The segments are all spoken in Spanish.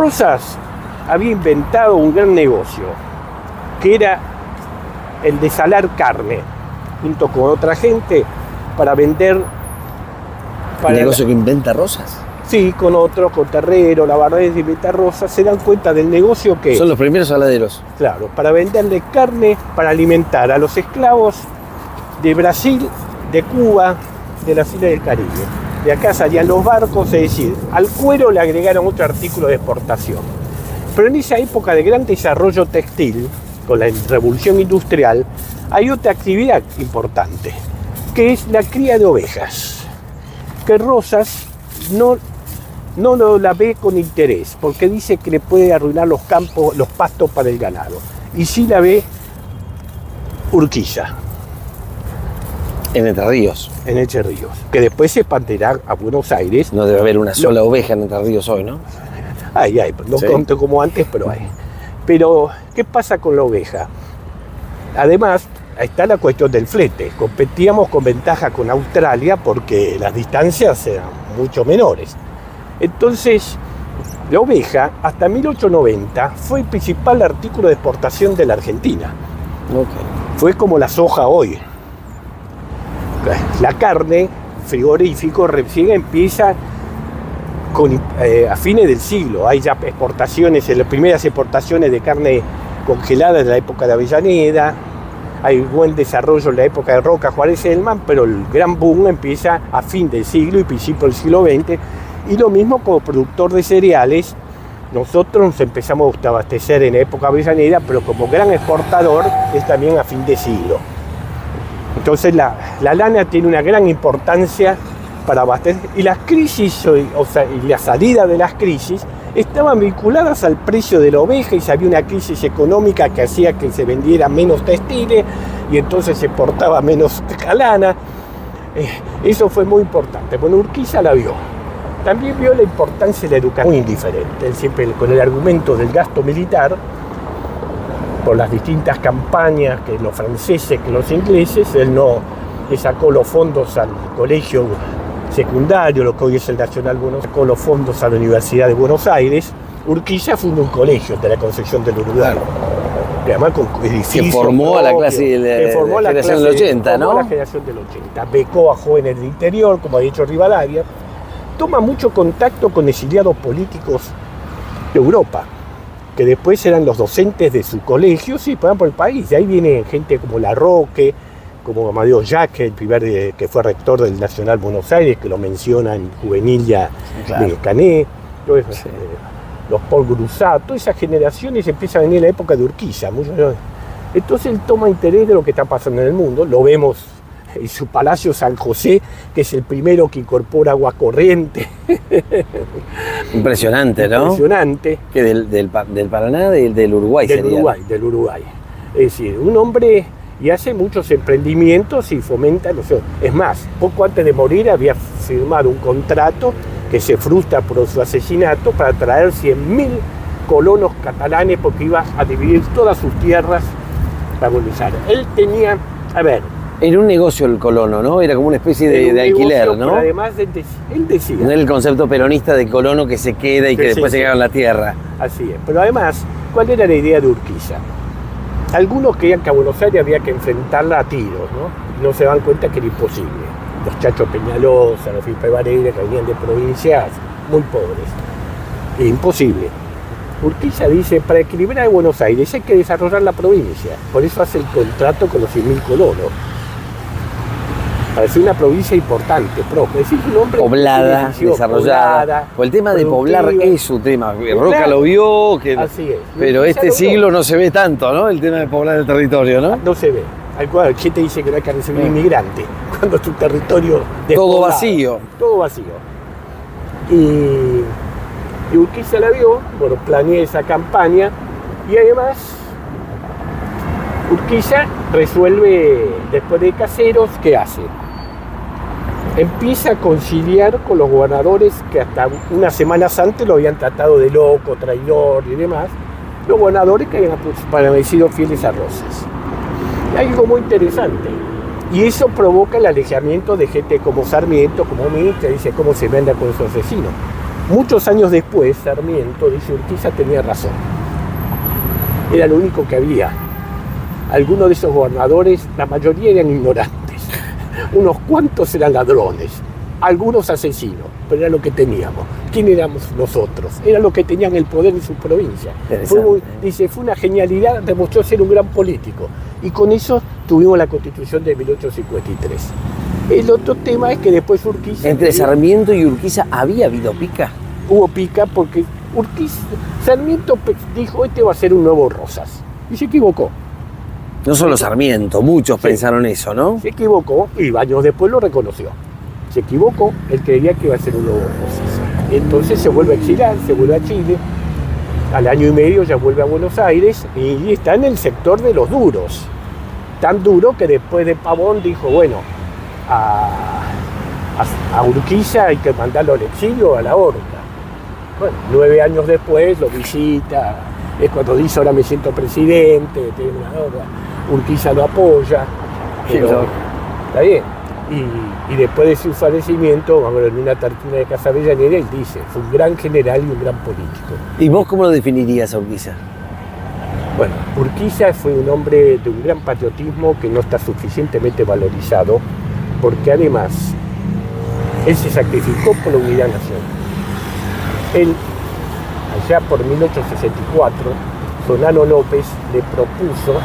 Rosas había inventado un gran negocio, que era el de salar carne, junto con otra gente, para vender... ¿El negocio que inventa Rosas? Sí, con otros, con Terrero, Lavardés y Inventa Rosas, se dan cuenta del negocio que... Son los primeros saladeros. Claro, para venderle carne, para alimentar a los esclavos de Brasil, de Cuba, de las islas del Caribe. De acá salían los barcos, es decir, al cuero le agregaron otro artículo de exportación. Pero en esa época de gran desarrollo textil, con la revolución industrial, hay otra actividad importante, que es la cría de ovejas, que Rosas no la ve con interés, porque dice que le puede arruinar los campos, los pastos para el ganado. Y sí la ve Urquiza. En Entre Ríos. En Entre Ríos, que después se expandirá a Buenos Aires. No debe haber una sola oveja en Entre Ríos hoy, ¿no? Hay, no ¿Sí? conto como antes, pero hay. Pero, ¿qué pasa con la oveja? Además, está la cuestión del flete. Competíamos con ventaja con Australia porque las distancias eran mucho menores. Entonces, la oveja, hasta 1890, fue el principal artículo de exportación de la Argentina. Okay. Fue como la soja hoy. La carne, frigorífico, recién empieza a fines del siglo. Hay ya exportaciones, las primeras exportaciones de carne congelada de la época de Avellaneda. Hay buen desarrollo en la época de Roca, Juárez Hellman, pero el gran boom empieza a fin del siglo y principio del siglo XX. Y lo mismo como productor de cereales, nosotros nos empezamos a abastecer en la época de Avellaneda, pero como gran exportador es también a fin de siglo. Entonces la lana tiene una gran importancia para abastecer, y las crisis, y la salida de las crisis estaban vinculadas al precio de la oveja, y si había una crisis económica que hacía que se vendiera menos textiles y entonces se exportaba menos lana. Eso fue muy importante. Bueno, Urquiza la vio. También vio la importancia de la educación, muy indiferente. Él siempre con el argumento del gasto militar, por las distintas campañas que los franceses, que los ingleses, él no le sacó los fondos al colegio secundario, lo que hoy es el Nacional Buenos Aires, sacó los fondos a la Universidad de Buenos Aires. Urquiza fundó un colegio de la Concepción del Uruguay, que además con edificios que formó a la clase de la generación del 80, ¿no? La generación del 80. Becó a jóvenes del interior, como ha dicho Rivadavia. Toma mucho contacto con exiliados políticos de Europa, que después eran los docentes de su colegio, sí, pasan por el país. Y ahí viene gente como Larroque, como Amadeo Jacques, el primer que fue rector del Nacional Buenos Aires, que lo menciona en Juvenilla, claro, de Cané, sí, los Paul Grusat, todas esas generaciones empiezan a venir en la época de Urquiza. Entonces él toma interés de lo que está pasando en el mundo. Lo vemos en su Palacio San José, que es el primero que incorpora agua corriente. Impresionante, ¿no? Impresionante. Que del Paraná, del Uruguay sería. Del Uruguay. Es decir, un hombre, y hace muchos emprendimientos y fomenta los... Es más, poco antes de morir había firmado un contrato que se frustra por su asesinato para traer 100.000 colonos catalanes, porque iba a dividir todas sus tierras para Buenos Aires. Él tenía, a ver... Era un negocio el colono, ¿no? Era como una especie de alquiler, negocio, ¿no? Pero además él decía... No era el concepto peronista de colono que se queda y que después se queda en la tierra. Así es. Pero además, ¿cuál era la idea de Urquiza? Algunos creían que a Buenos Aires había que enfrentarla a tiros, ¿no? Y no se dan cuenta que era imposible. Los Chacho Peñalosa, los Felipe Varela, que venían de provincias muy pobres. Es imposible. Urquiza dice, para equilibrar a Buenos Aires hay que desarrollar la provincia. Por eso hace el contrato con los 100.000 colonos. Para ser una provincia importante, propia. Es decir, un hombre poblada, desarrollada. O el tema de poblar es su tema. Roca lo vio, así es. Pero este siglo no se ve tanto, ¿no? El tema de poblar el territorio, ¿no? No se ve. Al cual, ¿quién te dice que no hay que recibir inmigrantes? Cuando tu territorio despoblado. Todo vacío. Todo vacío. Y Urquiza la vio, bueno, planeé esa campaña, y además Urquiza resuelve, después de Caseros, ¿qué hace? Empieza a conciliar con los gobernadores que hasta unas semanas antes lo habían tratado de loco, traidor y demás, los gobernadores que habían permanecido fieles a Rosas. Y hay algo muy interesante, y eso provoca el alejamiento de gente como Sarmiento, como mí, que dice cómo se vende con su asesino. Muchos años después, Sarmiento dice: Urquiza tenía razón. Era lo único que había. Algunos de esos gobernadores, la mayoría eran ignorantes. Unos cuantos eran ladrones, algunos asesinos, pero era lo que teníamos. ¿Quién éramos nosotros? Era lo que tenían el poder en su provincia. Fue una genialidad, demostró ser un gran político. Y con eso tuvimos la Constitución de 1853. El otro tema es que después Urquiza... ¿Entre Sarmiento y Urquiza había habido pica? Hubo pica porque Sarmiento dijo: este va a ser un nuevo Rosas. Y se equivocó. No solo Sarmiento, muchos pensaron eso, ¿no? Se equivocó y años después lo reconoció. Se equivocó, él creía que iba a ser un nuevo Rosas. Entonces se vuelve a exilar, se vuelve a Chile. Al año y medio ya vuelve a Buenos Aires y está en el sector de los duros. Tan duro que después de Pavón dijo: bueno, a Urquiza hay que mandarlo al exilio, a la horca. Bueno, 9 años después lo visita, es cuando dice: ahora me siento presidente, tengo una horca. Urquiza lo apoya, pero está bien. Y después de su fallecimiento, vamos a ver, en una tartina de Casa Avellaneda, él dice: fue un gran general y un gran político. ¿Y vos cómo lo definirías a Urquiza? Bueno, Urquiza fue un hombre de un gran patriotismo que no está suficientemente valorizado, porque además él se sacrificó por la unidad nacional. Él, allá por 1864, Solano López le propuso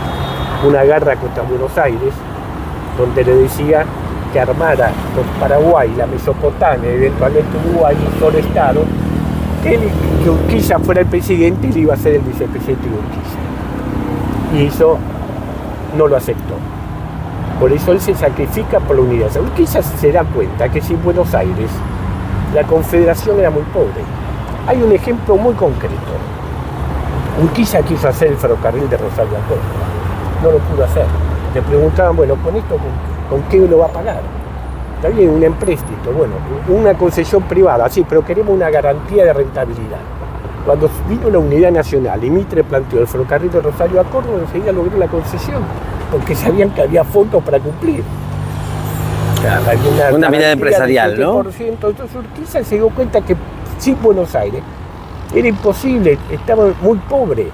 una guerra contra Buenos Aires, donde le decía que armara con Paraguay, la Mesopotamia, eventualmente Uruguay, un solo estado, que Urquiza fuera el presidente y le iba a ser el vicepresidente de Urquiza. Y eso no lo aceptó. Por eso él se sacrifica por la unidad. Urquiza se da cuenta que sin Buenos Aires la Confederación era muy pobre. Hay un ejemplo muy concreto. Urquiza quiso hacer el ferrocarril de Rosario a Córdoba. No lo pudo hacer. Le preguntaban: bueno, con esto, ¿con qué lo va a pagar? Está bien, un empréstito, bueno, una concesión privada, sí, pero queremos una garantía de rentabilidad. Cuando vino la unidad nacional y Mitre planteó el ferrocarril de Rosario a Córdoba, enseguida logró la concesión, porque sabían que había fondos para cumplir. Una mirada empresarial, ¿no? Entonces Urquiza se dio cuenta que sin Buenos Aires era imposible, estaba muy pobre.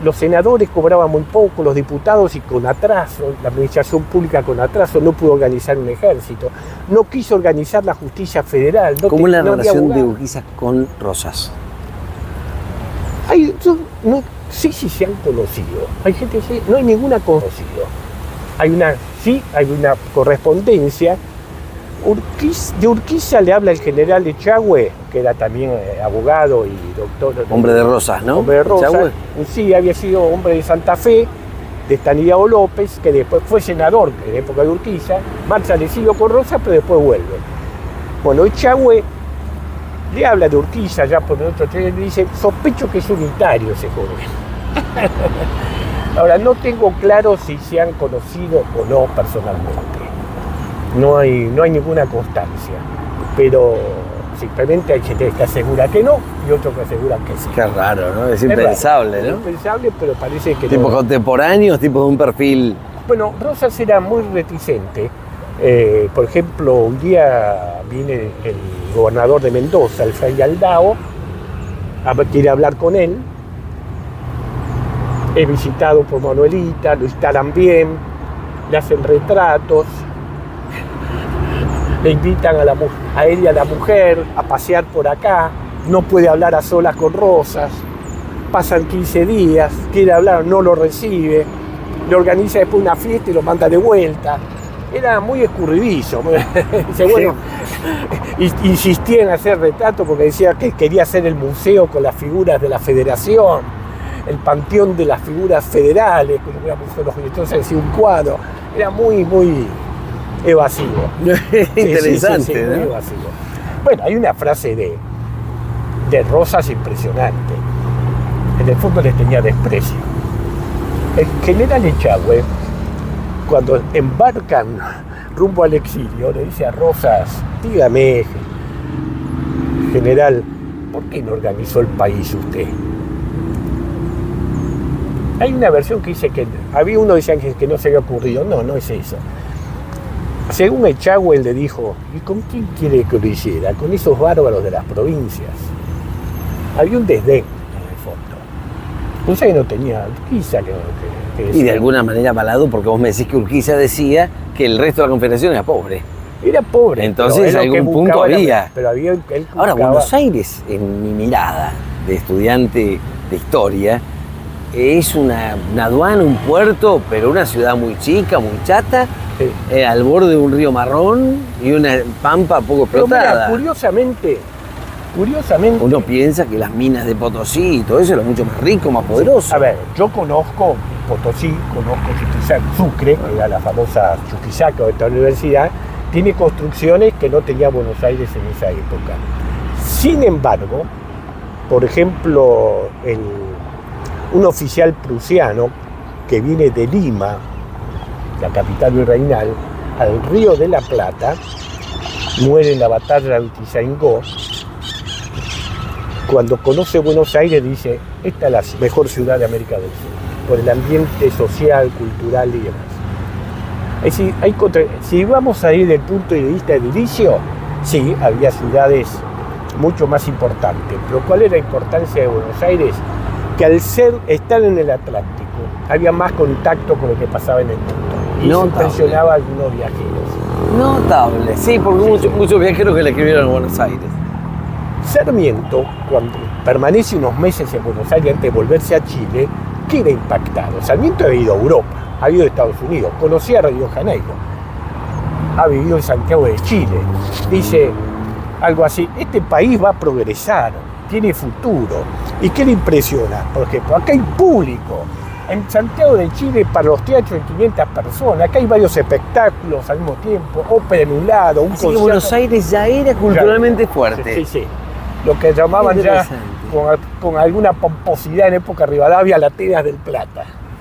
Los senadores cobraban muy poco, los diputados y con atraso, la administración pública con atraso, no pudo organizar un ejército, no quiso organizar la justicia federal. ¿Cómo es la relación de Urquiza con Rosas? No sé si se han conocido, hay gente que no hay ninguna conocido. Hay una correspondencia. De Urquiza le habla el general Echagüe, que era también abogado y doctor. Hombre de Rosas, ¿no? Hombre de Rosas. Sí, había sido hombre de Santa Fe, de Estanislao López, que después fue senador en la época de Urquiza, marcha al exilio con Rosas, pero después vuelve. Bueno, Echagüe le habla de Urquiza ya por el otro tren, le dice: sospecho que es unitario ese joven. Ahora, no tengo claro si se han conocido o no personalmente. No hay ninguna constancia, pero simplemente hay gente que asegura que no y otros que aseguran que sí. Qué raro, ¿no? Es impensable, ¿no? Es impensable, pero parece que ¿Tipos contemporáneos, tipos de un perfil? Bueno, Rosas era muy reticente. Por ejemplo, un día viene el gobernador de Mendoza, el Fray Aldao, quiere hablar con él. Es visitado por Manuelita, lo instalan bien, le hacen retratos. Le invitan a él y a la mujer a pasear por acá, no puede hablar a solas con Rosas, pasan 15 días, quiere hablar, no lo recibe, le organiza después una fiesta y lo manda de vuelta. Era muy escurridizo. Dice, bueno, insistía en hacer retrato porque decía que quería hacer el museo con las figuras de la Federación, el panteón de las figuras federales, entonces decía un cuadro, era muy evasivo. Interesante, sí, ¿no? Muy evasivo. Bueno, hay una frase de Rosas impresionante. En el fondo le tenía desprecio. El general Echagüe, cuando embarcan rumbo al exilio, le dice a Rosas: dígame, general, ¿por qué no organizó el país usted? Hay una versión que dice que había uno que decía que no se había ocurrido. No es eso. Según Echagüe le dijo, ¿y con quién quiere que lo hiciera? Con esos bárbaros de las provincias. Había un desdén en el fondo. Urquiza no tenía Urquiza que y de alguna manera malado, porque vos me decís que Urquiza decía que el resto de la Confederación era pobre. Era pobre. Entonces algún punto había. Pero había Ahora, Buenos Aires, en mi mirada de estudiante de historia, es una aduana, un puerto, pero una ciudad muy chica, muy chata, sí. Al borde de un río marrón y una pampa poco explotada. Pero mira, curiosamente... Uno piensa que las minas de Potosí y todo eso era mucho más rico, más poderoso. Sí. A ver, yo conozco Potosí, conozco Chuquisaca, Sucre, que era la famosa Chuquisaca de esta universidad, tiene construcciones que no tenía Buenos Aires en esa época. Sin embargo, por ejemplo, un oficial prusiano que viene de Lima, la capital virreinal, al Río de la Plata, muere en la batalla de Ituzaingó. Cuando conoce Buenos Aires dice, esta es la mejor ciudad de América del Sur, por el ambiente social, cultural y demás. Es decir, si vamos a ir del punto de vista edilicio, sí, había ciudades mucho más importantes, pero ¿cuál es la importancia de Buenos Aires? Que al estar en el Atlántico, había más contacto con lo que pasaba en el mundo. Y eso impresionaba a algunos viajeros. Notable, sí, porque muchos viajeros que le escribieron a Buenos Aires. Sarmiento, cuando permanece unos meses en Buenos Aires antes de volverse a Chile, queda impactado. Sarmiento ha ido a Europa, ha ido a Estados Unidos, conocía a Río de Janeiro, ha vivido en Santiago de Chile. Dice algo así, este país va a progresar, tiene futuro. ¿Y qué le impresiona? Por ejemplo, acá hay público. En Santiago de Chile, para los teatros de 500 personas, acá hay varios espectáculos al mismo tiempo, ópera en un lado, un concierto. Buenos Aires ya era culturalmente fuerte. Sí, sí. Lo que llamaban ya con alguna pomposidad en época Rivadavia, las Teras del Plata.